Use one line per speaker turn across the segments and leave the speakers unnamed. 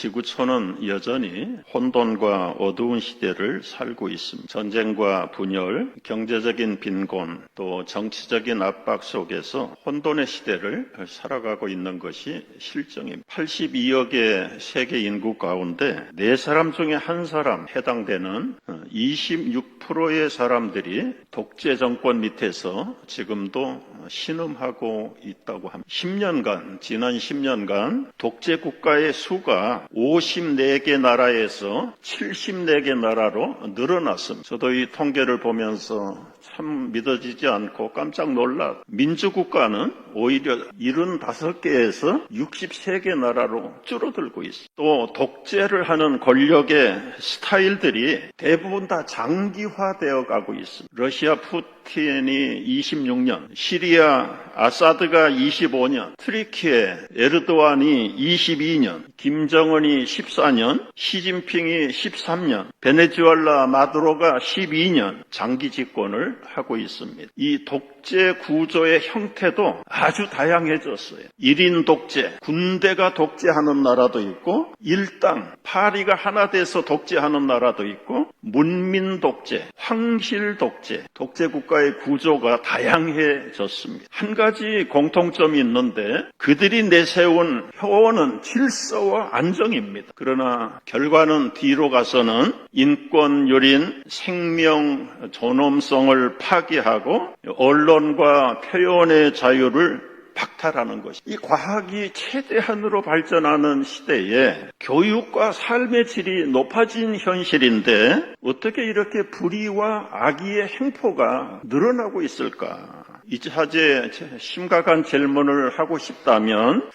지구촌은 여전히 혼돈과 어두운 시대를 살고 있습니다. 전쟁과 분열, 경제적인 빈곤, 또 정치적인 압박 속에서 혼돈의 시대를 살아가고 있는 것이 실정입니다. 82억의 세계 인구 가운데 4사람 중에 1사람 해당되는 26%의 사람들이 독재 정권 밑에서 지금도 신음하고 있다고 합니다. 지난 10년간 독재 국가의 수가 54개 나라에서 74개 나라로 늘어났습니다. 저도 이 통계를 보면서 참 믿어지지 않고 깜짝 놀라. 민주국가는 오히려 75개에서 63개 나라로 줄어들고 있습니다. 또 독재를 하는 권력의 스타일들이 대부분 다 장기화되어 가고 있습니다. 러시아 푸틴이 26년, 시리아 아사드가 25년, 트리키에 에르도안이 22년, 김정은이 14년, 시진핑이 13년, 베네수엘라 마두로가 12년 장기 집권을 하고 있습니다. 이 독재 구조의 형태도 아주 다양해졌어요. 1인 독재, 군대가 독재하는 나라도 있고, 일당, 파리가 하나 돼서 독재하는 나라도 있고, 문민 독재, 황실 독재, 독재 국가의 구조가 다양해졌습니다. 한 가지 공통점이 있는데 그들이 내세운 효원은 질서와 안정입니다. 그러나 결과는 뒤로 가서는 인권 유린, 생명 존엄성을 파괴하고 언론과 표현의 자유를 박탈하는 것이. 이 과학이 최대한으로 발전하는 시대에 교육과 삶의 질이 높아진 현실인데 어떻게 이렇게 불의와 악의의 행포가 늘어나고 있을까? 이 차제에 심각한 질문을 하고 싶다면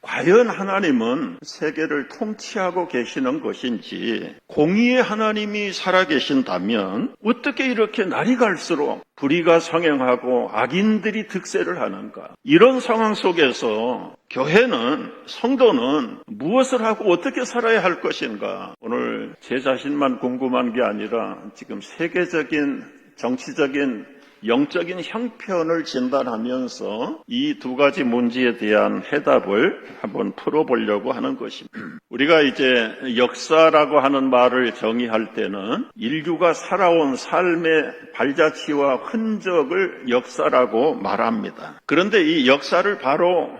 과연 하나님은 세계를 통치하고 계시는 것인지, 공의의 하나님이 살아계신다면 어떻게 이렇게 날이 갈수록 불의가 성행하고 악인들이 득세를 하는가? 이런 상황 속에서 교회는, 성도는 무엇을 하고 어떻게 살아야 할 것인가? 오늘 제 자신만 궁금한 게 아니라 지금 세계적인 정치적인 영적인 형편을 진단하면서 이 두 가지 문제에 대한 해답을 한번 풀어보려고 하는 것입니다. 우리가 이제 역사라고 하는 말을 정의할 때는 인류가 살아온 삶의 발자취와 흔적을 역사라고 말합니다. 그런데 이 역사를 바로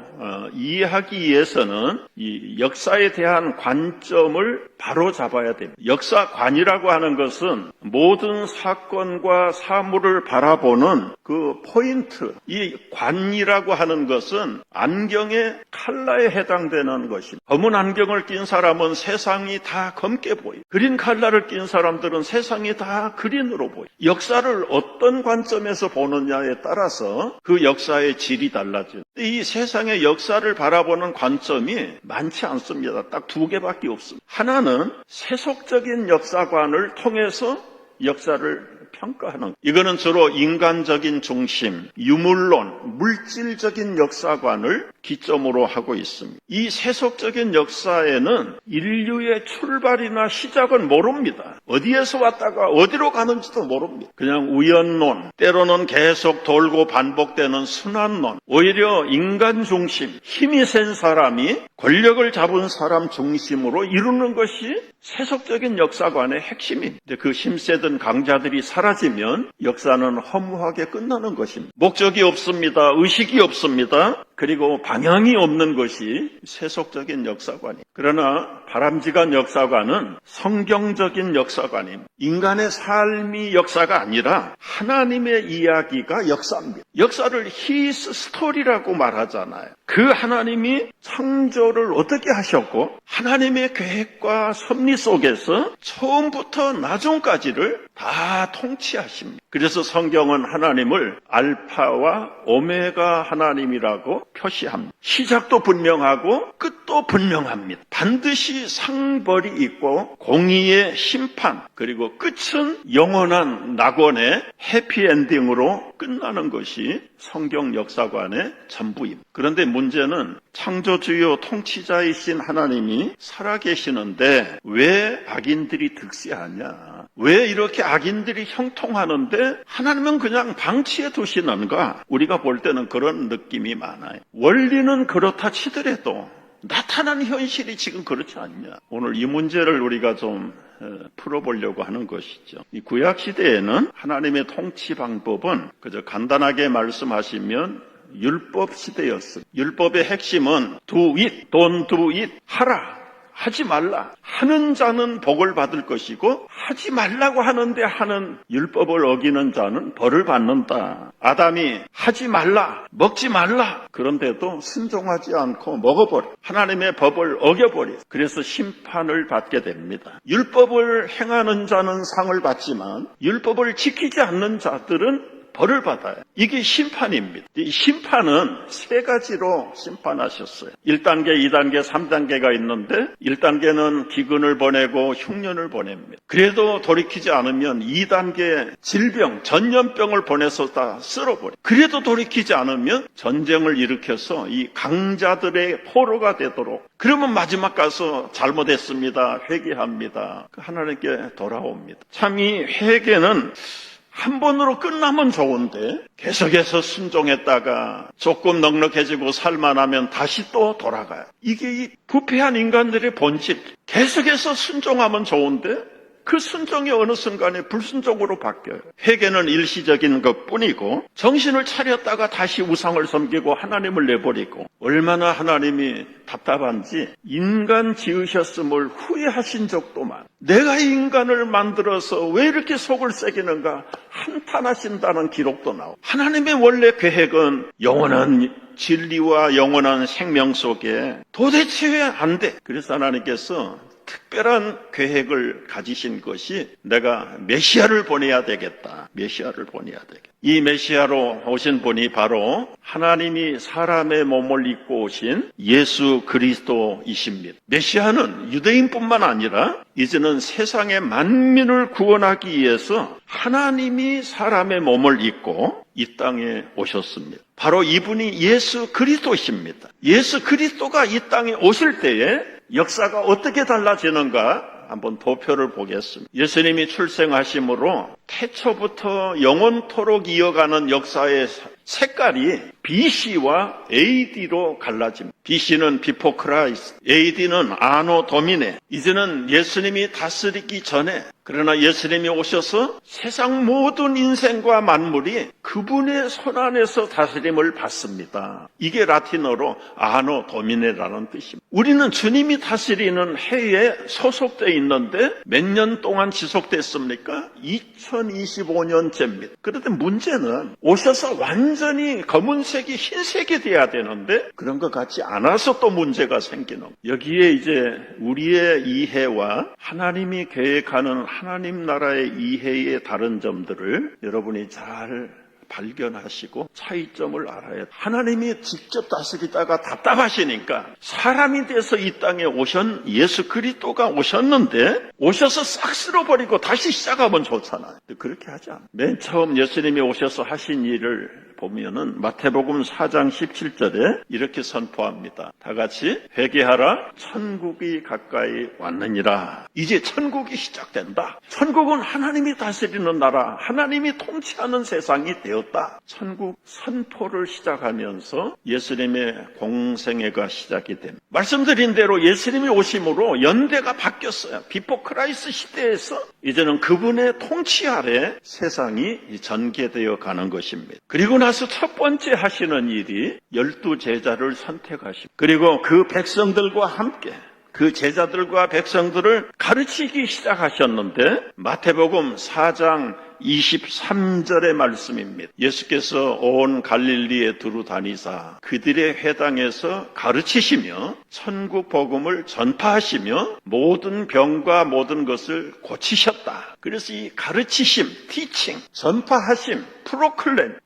이해하기 위해서는 이 역사에 대한 관점을 바로 잡아야 됩니다. 역사관이라고 하는 것은 모든 사건과 사물을 바라보는 그 포인트, 이 관이라고 하는 것은 안경의 컬러에 해당되는 것입니다. 검은 안경을 낀 사람은 세상이 다 검게 보여요. 그린 컬러를 낀 사람들은 세상이 다 그린으로 보여요. 역사를 어떤 관점에서 보느냐에 따라서 그 역사의 질이 달라져요. 이 세상의 역사를 바라보는 관점이 많지 않습니다. 딱 2개밖에 없습니다. 하나는 세속적인 역사관을 통해서 역사를 평가하는, 이거는 주로 인간적인 중심, 유물론, 물질적인 역사관을 기점으로 하고 있습니다. 이 세속적인 역사에는 인류의 출발이나 시작은 모릅니다. 어디에서 왔다가 어디로 가는지도 모릅니다. 그냥 우연론, 때로는 계속 돌고 반복되는 순환론, 오히려 인간 중심, 힘이 센 사람이 권력을 잡은 사람 중심으로 이루는 것이 세속적인 역사관의 핵심입니다. 그 힘세던 강자들이 사라지면 역사는 허무하게 끝나는 것입니다. 목적이 없습니다. 의식이 없습니다. 그리고 방향이 없는 것이 세속적인 역사관입니다. 그러나 바람직한 역사관은 성경적인 역사관입니다. 인간의 삶이 역사가 아니라 하나님의 이야기가 역사입니다. 역사를 His 스토리라고 말하잖아요. 그 하나님이 창조를 어떻게 하셨고 하나님의 계획과 섭리 속에서 처음부터 나중까지를 다 통치하십니다. 그래서 성경은 하나님을 알파와 오메가 하나님이라고 표시합니다. 시작도 분명하고 끝도 분명합니다. 반드시 상벌이 있고 공의의 심판, 그리고 끝은 영원한 낙원의 해피엔딩으로 끝나는 것이 성경 역사관의 전부입니다. 그런데 문제는 창조주요 통치자이신 하나님이 살아계시는데 왜 악인들이 득세하냐? 왜 이렇게 악인들이 형통하는데 하나님은 그냥 방치해 두시는가? 우리가 볼 때는 그런 느낌이 많아요. 원리는 그렇다 치더라도 나타난 현실이 지금 그렇지 않냐. 오늘 이 문제를 우리가 좀 풀어보려고 하는 것이죠. 이 구약 시대에는 하나님의 통치 방법은 그저 간단하게 말씀하시면 율법 시대였습니다. 율법의 핵심은 do it, don't do it, 하라, 하지 말라. 하는 자는 복을 받을 것이고 하지 말라고 하는데 하는 율법을 어기는 자는 벌을 받는다. 아담이 하지 말라, 먹지 말라. 그런데도 순종하지 않고 먹어버려. 하나님의 법을 어겨버려. 그래서 심판을 받게 됩니다. 율법을 행하는 자는 상을 받지만 율법을 지키지 않는 자들은 벌을 받아요. 이게 심판입니다. 이 심판은 세 가지로 심판하셨어요. 1단계, 2단계, 3단계가 있는데 1단계는 기근을 보내고 흉년을 보냅니다. 그래도 돌이키지 않으면 2단계 질병, 전염병을 보내서 다 쓸어버려요. 그래도 돌이키지 않으면 전쟁을 일으켜서 이 강자들의 포로가 되도록, 그러면 마지막 가서 잘못했습니다, 회개합니다, 하나님께 돌아옵니다. 참 이 회개는 한 번으로 끝나면 좋은데 계속해서 순종했다가 조금 넉넉해지고 살만하면 다시 또 돌아가요. 이게 이 부패한 인간들의 본질. 계속해서 순종하면 좋은데 그 순종이 어느 순간에 불순종으로 바뀌어요. 회개는 일시적인 것뿐이고 정신을 차렸다가 다시 우상을 섬기고 하나님을 내버리고, 얼마나 하나님이 답답한지 인간 지으셨음을 후회하신 적도 많아요. 내가 인간을 만들어서 왜 이렇게 속을 새기는가 한탄하신다는 기록도 나오고, 하나님의 원래 계획은 영원한 진리와 영원한 생명 속에 도대체 왜 안 돼? 그래서 하나님께서 특별한 계획을 가지신 것이 내가 메시아를 보내야 되겠다. 메시아를 보내야 되겠다. 이 메시아로 오신 분이 바로 하나님이 사람의 몸을 입고 오신 예수 그리스도이십니다. 메시아는 유대인뿐만 아니라 이제는 세상의 만민을 구원하기 위해서 하나님이 사람의 몸을 입고 이 땅에 오셨습니다. 바로 이분이 예수 그리스도십니다. 예수 그리스도가 이 땅에 오실 때에 역사가 어떻게 달라지는가 한번 도표를 보겠습니다. 예수님이 출생하심으로 태초부터 영원토록 이어가는 역사의 색깔이 BC와 AD로 갈라집니다. BC는 Before Christ, AD는 Anno Domini. 이제는 예수님이 다스리기 전에, 그러나 예수님이 오셔서 세상 모든 인생과 만물이 그분의 손 안에서 다스림을 받습니다. 이게 라틴어로 Anno Domini라는 뜻입니다. 우리는 주님이 다스리는 해에 소속되어 있는데 몇 년 동안 지속됐습니까? 2025년째입니다. 그런데 문제는 오셔서 완전히 검은색이 흰색이 돼야 되는데 그런 것 같지 않아서 또 문제가 생기는 거예요. 여기에 이제 우리의 이해와 하나님이 계획하는 하나님 나라의 이해의 다른 점들을 여러분이 잘 발견하시고 차이점을 알아야 돼요. 하나님이 직접 다스리다가 답답하시니까 사람이 돼서 이 땅에 오신 예수 그리스도가 오셨는데 오셔서 싹 쓸어버리고 다시 시작하면 좋잖아요. 그렇게 하지 않아요. 맨 처음 예수님이 오셔서 하신 일을 보면은 마태복음 4장 17절에 이렇게 선포합니다. 다 같이 회개하라, 천국이 가까이 왔느니라. 이제 천국이 시작된다. 천국은 하나님이 다스리는 나라, 하나님이 통치하는 세상이 되었다. 천국 선포를 시작하면서 예수님의 공생애가 시작이 됩니다. 말씀드린 대로 예수님이 오심으로 연대가 바뀌었어요. 비포 크라이스트 시대에서 이제는 그분의 통치 아래 세상이 전개되어 가는 것입니다. 그리고 나서 첫 번째 하시는 일이 12 제자를 선택하십니다. 그리고 그 백성들과 함께 그 제자들과 백성들을 가르치기 시작하셨는데 마태복음 4장 23절의 말씀입니다. 예수께서 온 갈릴리에 두루 다니사 그들의 회당에서 가르치시며 천국 복음을 전파하시며 모든 병과 모든 것을 고치셨다. 그래서 이 가르치심, 티칭, 전파하심,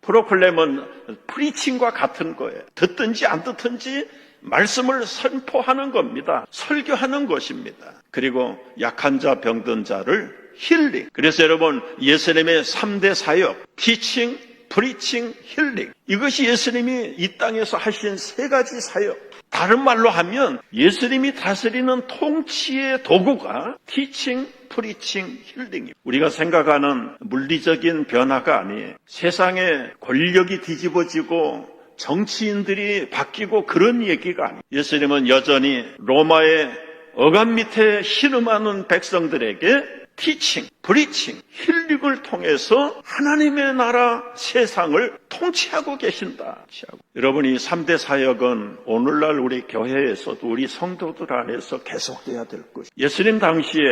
프로클램은 프리칭과 같은 거예요. 듣든지 안 듣든지 말씀을 선포하는 겁니다. 설교하는 것입니다. 그리고 약한 자, 병든 자를 힐링. 그래서 여러분, 예수님의 3대 사역, 티칭, 프리칭, 힐링. 이것이 예수님이 이 땅에서 하신 세 가지 사역. 다른 말로 하면 예수님이 다스리는 통치의 도구가 티칭, 프리칭, 힐링입니다. 우리가 생각하는 물리적인 변화가 아니에요. 세상에 권력이 뒤집어지고 정치인들이 바뀌고 그런 얘기가 아니에요. 예수님은 여전히 로마의 어감 밑에 신음하는 백성들에게 티칭, 브리칭, 힐링을 통해서 하나님의 나라 세상을 통치하고 계신다. 여러분, 이 3대 사역은 오늘날 우리 교회에서도 우리 성도들 안에서 계속돼야 될 것이에요. 예수님 당시에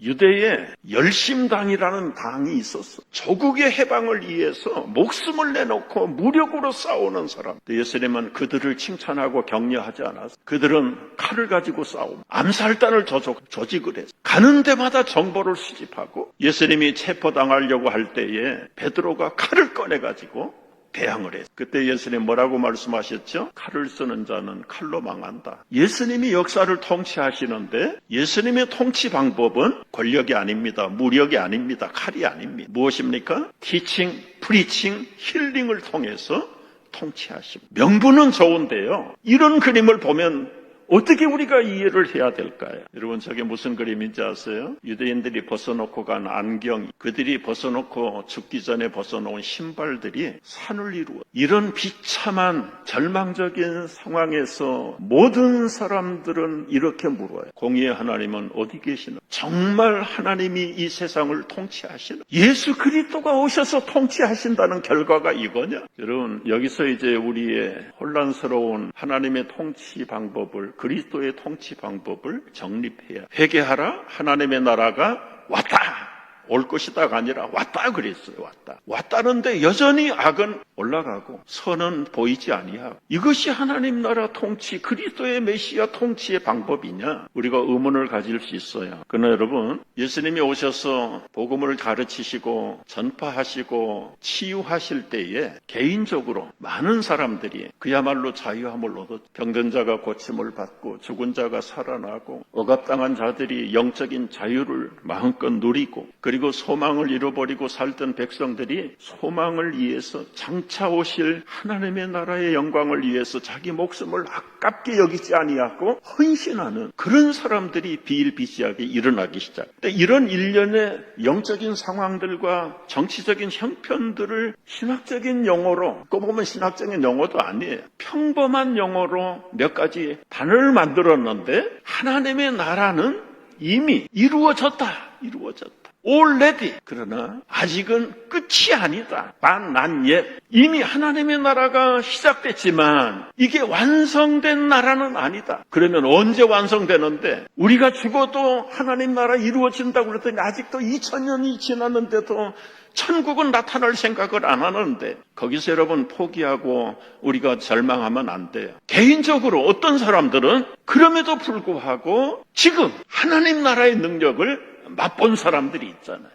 유대에 열심당이라는 당이 있었어. 조국의 해방을 위해서 목숨을 내놓고 무력으로 싸우는 사람. 예수님은 그들을 칭찬하고 격려하지 않았어. 그들은 칼을 가지고 싸우고 암살단을 조직을 했어. 가는 데마다 정보를 수집하고 예수님이 체포당하려고 할 때에 베드로가 칼을 꺼내가지고 대항을 했어요. 그때 예수님 뭐라고 말씀하셨죠? 칼을 쓰는 자는 칼로 망한다. 예수님이 역사를 통치하시는데 예수님의 통치 방법은 권력이 아닙니다. 무력이 아닙니다. 칼이 아닙니다. 무엇입니까? 티칭, 프리칭, 힐링을 통해서 통치하십니다. 명분은 좋은데요. 이런 그림을 보면 어떻게 우리가 이해를 해야 될까요? 여러분, 저게 무슨 그림인지 아세요? 유대인들이 벗어놓고 간 안경, 그들이 벗어놓고 죽기 전에 벗어놓은 신발들이 산을 이루어. 이런 비참한 절망적인 상황에서 모든 사람들은 이렇게 물어요. 공의의 하나님은 어디 계시나? 정말 하나님이 이 세상을 통치하시나? 예수 그리스도가 오셔서 통치하신다는 결과가 이거냐? 여러분, 여기서 이제 우리의 혼란스러운 하나님의 통치 방법을, 그리스도의 통치 방법을 정립해야. 회개하라, 하나님의 나라가 왔다, 올 것이다가 아니라 왔다 그랬어요. 왔다는데 여전히 악은 올라가고 선은 보이지 아니하고. 이것이 하나님 나라 통치, 그리스도의 메시아 통치의 방법이냐? 우리가 의문을 가질 수 있어요. 그러나 여러분, 예수님이 오셔서 복음을 가르치시고 전파하시고 치유하실 때에 개인적으로 많은 사람들이 그야말로 자유함을 얻었죠. 병든 자가 고침을 받고 죽은 자가 살아나고 억압당한 자들이 영적인 자유를 마음껏 누리고, 그리고 소망을 잃어버리고 살던 백성들이 소망을 위해서 장차 오실 하나님의 나라의 영광을 위해서 자기 목숨을 아깝게 여기지 아니하고 헌신하는 그런 사람들이 비일비재하게 일어나기 시작합니다. 이런 일련의 영적인 상황들과 정치적인 형편들을 신학적인 용어로, 또 보면 신학적인 용어도 아니에요. 평범한 용어로 몇 가지 단어를 만들었는데 하나님의 나라는 이미 이루어졌다. already. 그러나 아직은 끝이 아니다. not yet. 이미 하나님의 나라가 시작됐지만 이게 완성된 나라는 아니다. 그러면 언제 완성되는데? 우리가 죽어도 하나님 나라 이루어진다고 그랬더니 아직도 2000년이 지났는데도 천국은 나타날 생각을 안 하는데, 거기서 여러분 포기하고 우리가 절망하면 안 돼요. 개인적으로 어떤 사람들은 그럼에도 불구하고 지금 하나님 나라의 능력을 맛본 사람들이 있잖아요.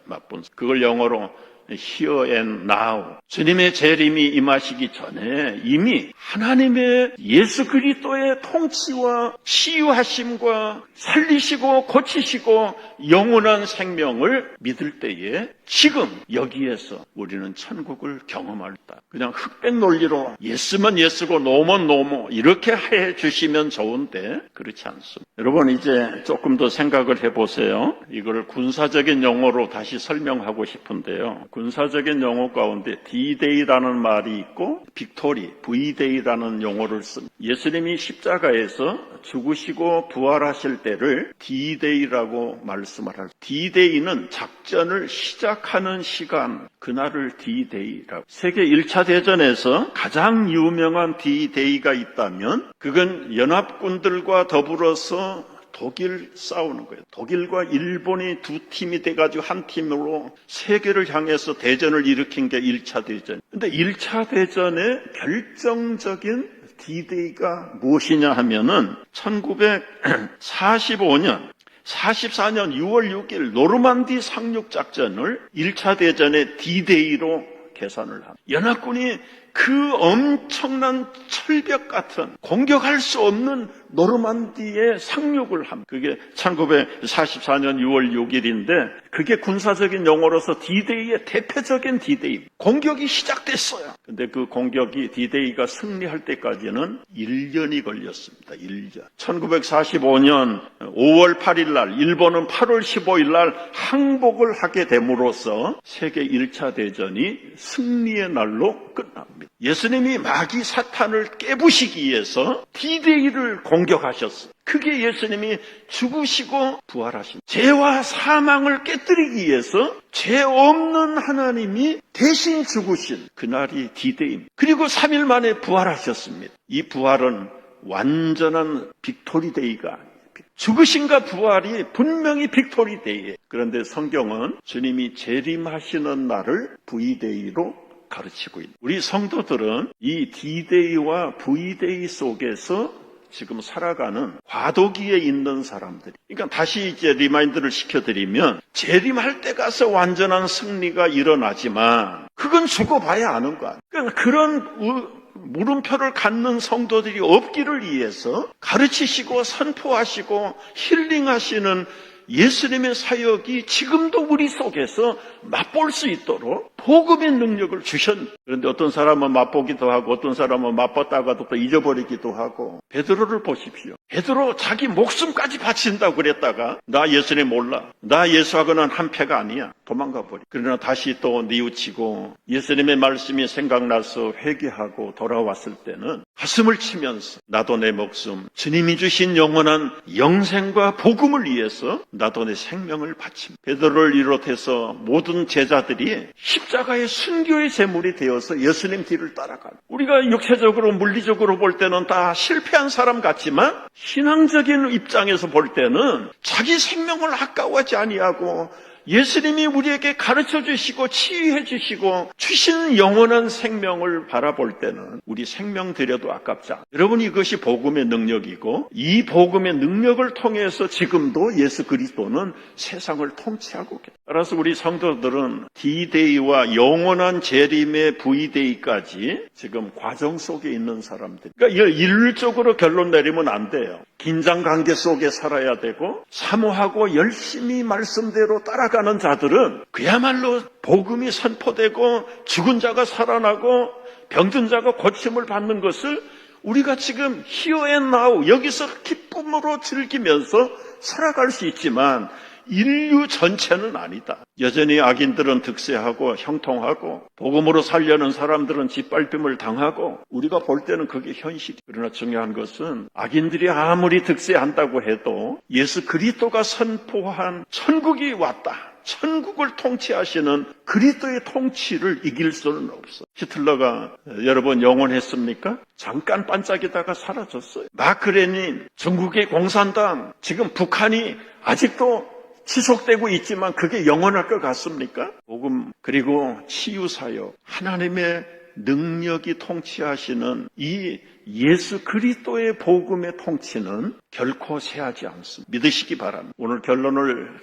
그걸 영어로 here and now. 주님의 재림이 임하시기 전에 이미 하나님의 예수 그리스도의 통치와 치유하심과 살리시고 고치시고 영원한 생명을 믿을 때에 지금 여기에서 우리는 천국을 경험할다. 그냥 흑백 논리로 예스면 예스고 노면 노모 이렇게 해 주시면 좋은데 그렇지 않습니다. 여러분, 이제 조금 더 생각을 해보세요. 이걸 군사적인 용어로 다시 설명하고 싶은데요. 군사적인 용어 가운데 D-Day라는 말이 있고 빅토리, V-Day라는 용어를 씁니다. 예수님이 십자가에서 죽으시고 부활하실 때를 D-Day라고 말씀을 합니다. D-Day는 작전을 시작하는 시간, 그날을 D-Day라고. 세계 1차 대전에서 가장 유명한 D-Day가 있다면 그건 연합군들과 더불어서 독일 싸우는 거예요. 독일과 일본이 두 팀이 돼가지고 한 팀으로 세계를 향해서 대전을 일으킨 게 1차 대전. 근데 1차 대전의 결정적인 D-Day가 무엇이냐 하면은 1944년 6월 6일 노르만디 상륙 작전을 1차 대전의 D-Day로 계산을 합니다. 연합군이 그 엄청난 철벽 같은 공격할 수 없는 노르만디에 상륙을 합니다. 그게 1944년 6월 6일인데 그게 군사적인 용어로서 D-Day의 대표적인 D-Day. 공격이 시작됐어요. 근데 그 공격이 D-Day가 승리할 때까지는 1년이 걸렸습니다. 1년. 1945년 5월 8일 날 일본은 8월 15일 날 항복을 하게 됨으로써 세계 1차 대전이 승리의 날로 끝납니다. 있습니다. 예수님이 마귀 사탄을 깨부시기 위해서 D-Day를 공격하셨어요. 그게 예수님이 죽으시고 부활하신 죄와 사망을 깨뜨리기 위해서 죄 없는 하나님이 대신 죽으신 그날이 D-Day입니다. 그리고 3일 만에 부활하셨습니다. 이 부활은 완전한 빅토리데이가 아니에요. 죽으심과 부활이 분명히 빅토리데이예요. 그런데 성경은 주님이 재림하시는 날을 V-Day로 가르치고 있습니다. 우리 성도들은 이 D-Day와 V-Day 속에서 지금 살아가는 과도기에 있는 사람들이. 그러니까 다시 이제 리마인드를 시켜드리면 재림할 때 가서 완전한 승리가 일어나지만 그건 죽어봐야 아는 거 아니에요. 그러니까 그런 물음표를 갖는 성도들이 없기를 위해서 가르치시고 선포하시고 힐링하시는 예수님의 사역이 지금도 우리 속에서 맛볼 수 있도록 복음의 능력을 주셨는데, 그런데 어떤 사람은 맛보기도 하고 어떤 사람은 맛봤다가도 또 잊어버리기도 하고. 베드로를 보십시오. 베드로 자기 목숨까지 바친다고 그랬다가 나 예수님 몰라, 나 예수하고는 한패가 아니야, 도망가 버리. 그러나 다시 또 뉘우치고 예수님의 말씀이 생각나서 회개하고 돌아왔을 때는 가슴을 치면서 나도 내 목숨, 주님이 주신 영원한 영생과 복음을 위해서 나도 내 생명을 바칩니다. 베드로를 비롯해서 모든 제자들이 십자가의 순교의 제물이 되어서 예수님 뒤를 따라가요. 우리가 육체적으로 물리적으로 볼 때는 다 실패한 사람 같지만 신앙적인 입장에서 볼 때는 자기 생명을 아까워하지 아니하고 예수님이 우리에게 가르쳐 주시고 치유해 주시고 주신 영원한 생명을 바라볼 때는 우리 생명 드려도 아깝지 않아요. 여러분, 이것이 복음의 능력이고 이 복음의 능력을 통해서 지금도 예수 그리스도는 세상을 통치하고 계세요. 따라서 우리 성도들은 D-Day와 영원한 재림의 V-Day까지 지금 과정 속에 있는 사람들. 그러니까 일률적으로 결론 내리면 안 돼요. 긴장관계 속에 살아야 되고 사모하고 열심히 말씀대로 따라가는 자들은 그야말로 복음이 선포되고 죽은 자가 살아나고 병든 자가 고침을 받는 것을 우리가 지금 here and now 여기서 기쁨으로 즐기면서 살아갈 수 있지만 인류 전체는 아니다. 여전히 악인들은 득세하고 형통하고 복음으로 살려는 사람들은 짓밟힘을 당하고 우리가 볼 때는 그게 현실이에요. 그러나 중요한 것은 악인들이 아무리 득세한다고 해도 예수 그리스도가 선포한 천국이 왔다, 천국을 통치하시는 그리스도의 통치를 이길 수는 없어. 히틀러가 여러분 영원했습니까? 잠깐 반짝이다가 사라졌어요. 마크 레닌, 중국의 공산당, 지금 북한이 아직도 지속되고 있지만 그게 영원할 것 같습니까? 복음 그리고 치유사역, 하나님의 능력이 통치하시는 이 예수 그리스도의 복음의 통치는 결코 쇠하지 않습니다. 믿으시기 바랍니다. 오늘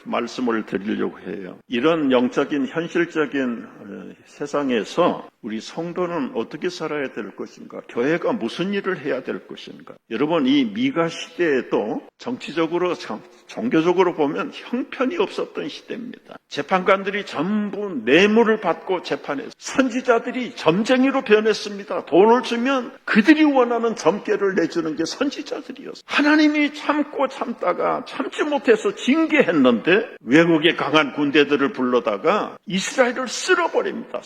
말씀을 드리려고 해요. 이런 영적인 현실적인 세상에서 우리 성도는 어떻게 살아야 될 것인가? 교회가 무슨 일을 해야 될 것인가? 여러분, 이 미가 시대에도 정치적으로 종교적으로 보면 형편이 없었던 시대입니다. 재판관들이 전부 뇌물을 받고 재판했어요. 선지자들이 점쟁이로 변했습니다. 돈을 주면 그들이 원하는 점괘를 내주는 게 선지자들이었어요. 하나님이 참고 참다가 참지 못해서 징계했는데 외국의 강한 군대들을 불러다가 이스라엘을 쓸어버립니다.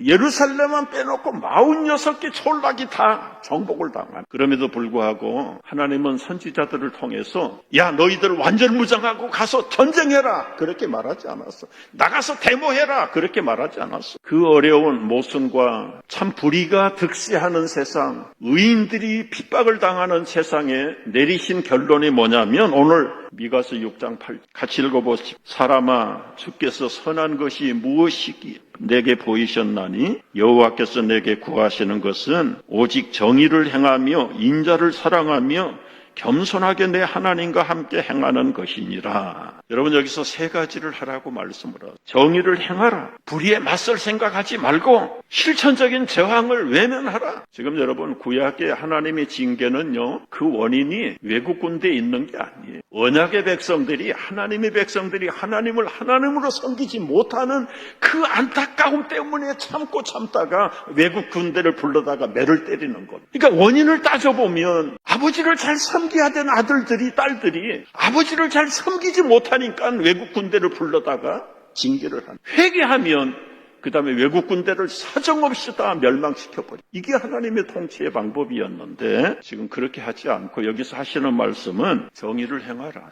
예루살렘만 빼놓고 46개 촌락이 다 정복을 당한. 그럼에도 불구하고 하나님은 선지자들을 통해서 야, 너희들 완전무장하고 가서 전쟁해라 그렇게 말하지 않았어. 나가서 데모해라 그렇게 말하지 않았어. 그 어려운 모순과 참 불의가 득세하는 세상, 의인들이 핍박을 당하는 세상에 내리신 결론이 뭐냐면 오늘 미가서 6장 8절 같이 읽어보십시오. 사람아, 주께서 선한 것이 무엇이기에 내게 보이셨나니 여호와께서 내게 구하시는 것은 오직 정의를 행하며 인자를 사랑하며 겸손하게 내 하나님과 함께 행하는 것이니라. 여러분, 여기서 세 가지를 하라고 말씀을 하죠. 정의를 행하라. 불의에 맞설 생각하지 말고 실천적인 저항을 외면하라. 지금 여러분, 구약의 하나님의 징계는요, 그 원인이 외국 군대에 있는 게 아니에요. 언약의 백성들이, 하나님의 백성들이 하나님을 하나님으로 섬기지 못하는 그 안타까움 때문에 참다가 외국 군대를 불러다가 매를 때리는 것. 그러니까 원인을 따져보면 아버지를 잘 섬겨야 되는 아들들이, 딸들이 아버지를 잘 섬기지 못하니까 외국 군대를 불러다가 징계를 하는. 회개하면 그 다음에 외국 군대를 사정없이 다 멸망시켜버려. 이게 하나님의 통치의 방법이었는데 지금 그렇게 하지 않고 여기서 하시는 말씀은 정의를 행하라.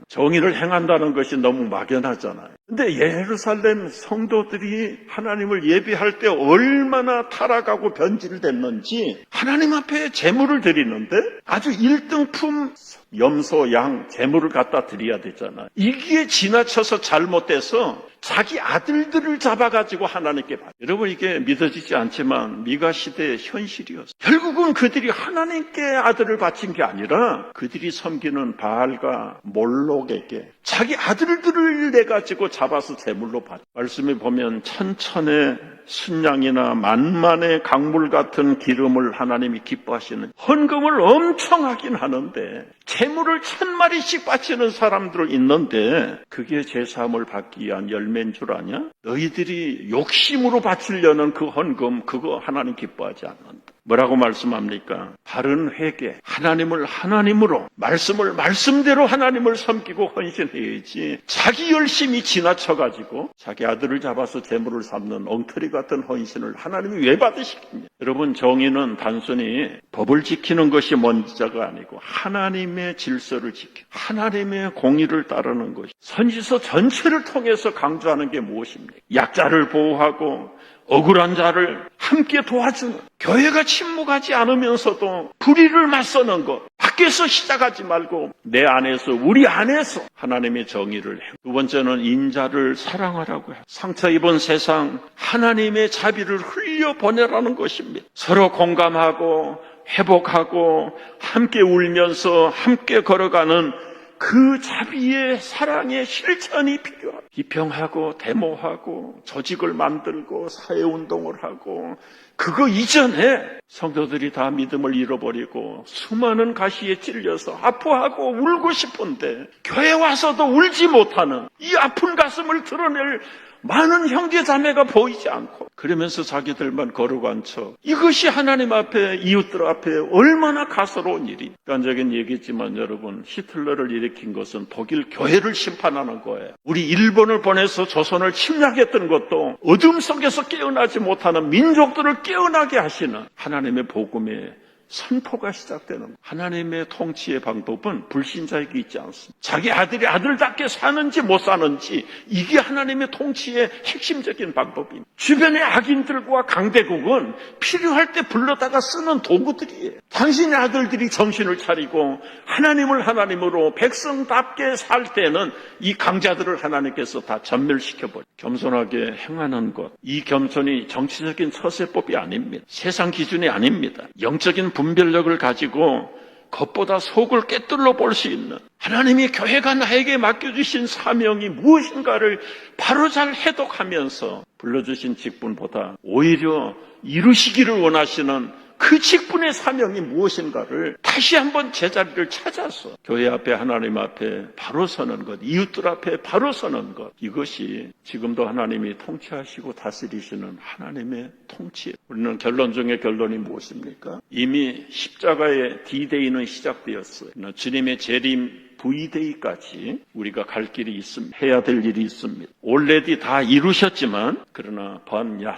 정의를 행한다는 것이 너무 막연하잖아요. 근데 예루살렘 성도들이 하나님을 예배할 때 얼마나 타락하고 변질됐는지 하나님 앞에 제물을 드리는데 아주 1등품 염소, 양, 제물을 갖다 드려야 되잖아요. 이게 지나쳐서 잘못돼서 자기 아들들을 잡아가지고 하나님께 받아요. 여러분 이게 믿어지지 않지만 미가 시대의 현실이었어요. 결국은 그들이 하나님께 아들을 바친 게 아니라 그들이 섬기는 바알과 몰록에게 자기 아들들을 내가지고 잡아서 제물로 받아요. 말씀에 보면 천천의 순양이나 만만의 강물 같은 기름을 하나님이 기뻐하시는 헌금을 엄청 하긴 하는데 제물을 1000마리씩 바치는 사람들 있는데 그게 제사함을 받기 위한 열매인 줄 아냐? 너희들이 욕심으로 바치려는 그 헌금 그거 하나님 기뻐하지 않는다. 뭐라고 말씀합니까? 바른 회개, 하나님을 하나님으로, 말씀을 말씀대로 하나님을 섬기고 헌신해야지 자기 열심이 지나쳐가지고 자기 아들을 잡아서 제물을 삼는 엉터리 같은 헌신을 하나님이 왜 받으시겠냐? 여러분 정의는 단순히 법을 지키는 것이 먼저가 아니고 하나님의 질서를 지키고 하나님의 공의를 따르는 것이 선지서 전체를 통해서 강조하는 게 무엇입니까? 약자를 보호하고 억울한 자를 함께 도와주는 교회가 침묵하지 않으면서도 불의를 맞서는 것 밖에서 시작하지 말고 내 안에서 우리 안에서 하나님의 정의를 해. 두 번째는 인자를 사랑하라고 해요. 상처 입은 세상 하나님의 자비를 흘려보내라는 것입니다. 서로 공감하고 회복하고 함께 울면서 함께 걸어가는 그 자비의 사랑의 실천이 필요합니다. 비평하고 데모하고 조직을 만들고 사회운동을 하고 그거 이전에 성도들이 다 믿음을 잃어버리고 수많은 가시에 찔려서 아파하고 울고 싶은데 교회 와서도 울지 못하는 이 아픈 가슴을 드러낼 많은 형제자매가 보이지 않고 그러면서 자기들만 걸어간 척 이것이 하나님 앞에 이웃들 앞에 얼마나 가스로운 일이 객관적인 얘기지만 여러분 히틀러를 일으킨 것은 독일 교회를 심판하는 거예요. 우리 일본을 보내서 조선을 침략했던 것도 어둠 속에서 깨어나지 못하는 민족들을 깨어나게 하시는 하나님의 복음의 선포가 시작되는 하나님의 통치의 방법은 불신자에게 있지 않습니다. 자기 아들이 아들답게 사는지 못 사는지 이게 하나님의 통치의 핵심적인 방법입니다. 주변의 악인들과 강대국은 필요할 때 불러다가 쓰는 도구들이에요. 당신의 아들들이 정신을 차리고 하나님을 하나님으로 백성답게 살 때는 이 강자들을 하나님께서 다 전멸시켜버려요. 겸손하게 행하는 것, 이 겸손이 정치적인 처세법이 아닙니다. 세상 기준이 아닙니다. 영적인 분별력을 가지고 겉보다 속을 꿰뚫어 볼 수 있는 하나님이 교회가 나에게 맡겨주신 사명이 무엇인가를 바로 잘 해독하면서 불러주신 직분보다 오히려 이루시기를 원하시는 그 직분의 사명이 무엇인가를 다시 한번 제자리를 찾아서 교회 앞에 하나님 앞에 바로 서는 것, 이웃들 앞에 바로 서는 것 이것이 지금도 하나님이 통치하시고 다스리시는 하나님의 통치. 우리는 결론 중에 결론이 무엇입니까? 이미 십자가의 D-Day는 시작되었어요. 주님의 재림 V-Day까지 우리가 갈 길이 있습니다. 해야 될 일이 있습니다. 올레디 다 이루셨지만 그러나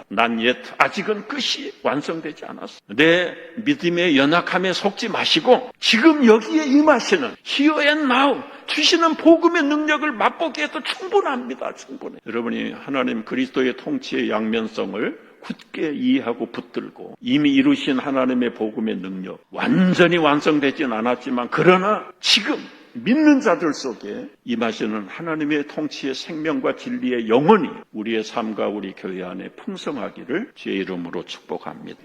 난 옛 아직은 끝이 완성되지 않았어요. 내 믿음의 연약함에 속지 마시고 지금 여기에 임하시는 Here and Now 주시는 복음의 능력을 맛보게 해도 충분합니다. 충분해. 여러분이 하나님 그리스도의 통치의 양면성을 굳게 이해하고 붙들고 이미 이루신 하나님의 복음의 능력 완전히 완성되진 않았지만 그러나 지금 믿는 자들 속에 임하시는 하나님의 통치의 생명과 진리의 영혼이 우리의 삶과 우리 교회 안에 풍성하기를 주의 이름으로 축복합니다.